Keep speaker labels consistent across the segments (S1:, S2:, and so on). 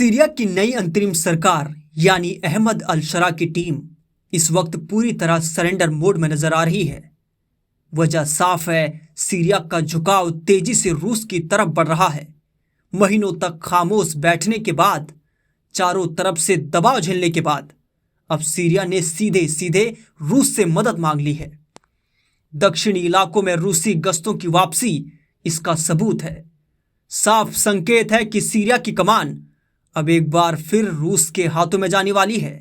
S1: Syria की नई अंतरिम सरकार यानी अहमद अल शरा की टीम इस वक्त पूरी तरह सरेंडर मोड में नजर आ रही है। वजह साफ है, सीरिया का झुकाव तेजी से रूस की तरफ बढ़ रहा है। महीनों तक खामोश बैठने के बाद, चारों तरफ से दबाव झेलने के बाद अब सीरिया ने सीधे सीधे रूस से मदद मांग ली है। दक्षिणी इलाकों में रूसी गश्तों की वापसी इसका सबूत है। साफ संकेत है कि सीरिया की कमान अब एक बार फिर रूस के हाथों में जाने वाली है।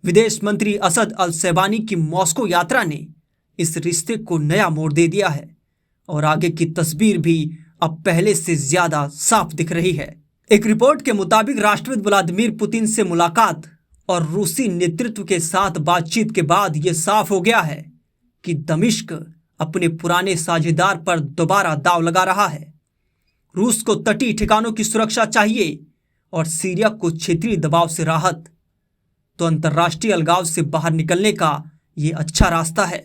S1: विदेश मंत्री असद अल सैबानी की मॉस्को यात्रा ने इस रिश्ते को नया मोड़ दे दिया है और आगे की तस्वीर भी अब पहले से ज्यादा साफ दिख रही है। एक रिपोर्ट के मुताबिक राष्ट्रपति व्लादिमीर पुतिन से मुलाकात और रूसी नेतृत्व के साथ बातचीत के बाद यह साफ हो गया है कि दमिश्क अपने पुराने साझेदार पर दोबारा दांव लगा रहा है। रूस को तटीय ठिकानों की सुरक्षा चाहिए और सीरिया को क्षेत्रीय दबाव से राहत, तो अंतर्राष्ट्रीय अलगाव से बाहर निकलने का यह अच्छा रास्ता है।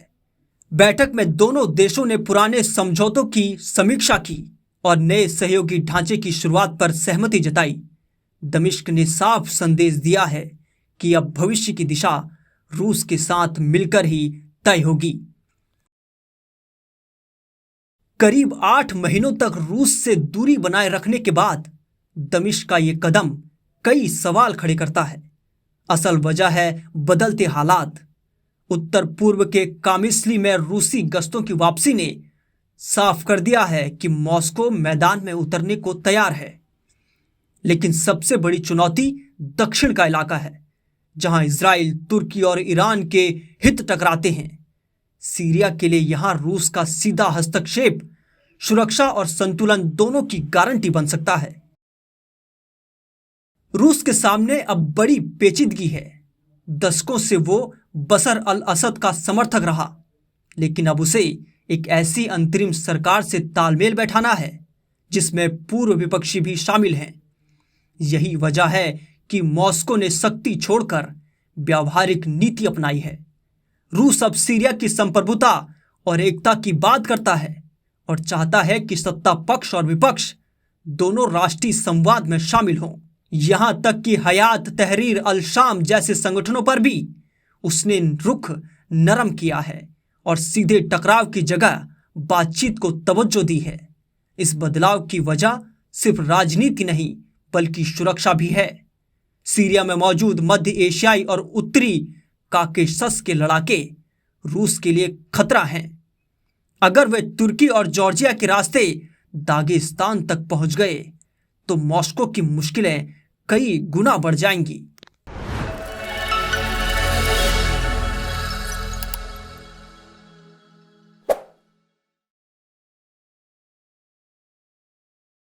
S1: बैठक में दोनों देशों ने पुराने समझौतों की समीक्षा की और नए सहयोगी ढांचे की शुरुआत पर सहमति जताई। दमिश्क ने साफ संदेश दिया है कि अब भविष्य की दिशा रूस के साथ मिलकर ही तय होगी। करीब 8 महीनों तक रूस से दूरी बनाए रखने के बाद दमिश्क का यह कदम कई सवाल खड़े करता है। असल वजह है बदलते हालात। उत्तर पूर्व के कामिसली में रूसी गश्तों की वापसी ने साफ कर दिया है कि मॉस्को मैदान में उतरने को तैयार है। लेकिन सबसे बड़ी चुनौती दक्षिण का इलाका है, जहां इजराइल, तुर्की और ईरान के हित टकराते हैं। सीरिया के लिए यहां रूस का सीधा हस्तक्षेप सुरक्षा और संतुलन दोनों की गारंटी बन सकता है। रूस के सामने अब बड़ी पेचीदगी है। दशकों से वो बशर अल असद का समर्थक रहा, लेकिन अब उसे एक ऐसी अंतरिम सरकार से तालमेल बैठाना है जिसमें पूर्व विपक्षी भी शामिल हैं। यही वजह है कि मॉस्को ने सख्ती छोड़कर व्यावहारिक नीति अपनाई है। रूस अब सीरिया की संप्रभुता और एकता की बात करता है और चाहता है कि सत्ता पक्ष और विपक्ष दोनों राष्ट्रीय संवाद में शामिल हों। यहां तक कि हयात तहरीर अल शाम जैसे संगठनों पर भी उसने रुख नरम किया है और सीधे टकराव की जगह बातचीत को तवज्जो दी है। इस बदलाव की वजह सिर्फ राजनीति नहीं बल्कि सुरक्षा भी है। सीरिया में मौजूद मध्य एशियाई और उत्तरी काकेशस के लड़ाके रूस के लिए खतरा हैं। अगर वे तुर्की और जॉर्जिया के रास्ते दागिस्तान तक पहुंच गए तो मॉस्को की मुश्किलें कई गुना बढ़ जाएंगी।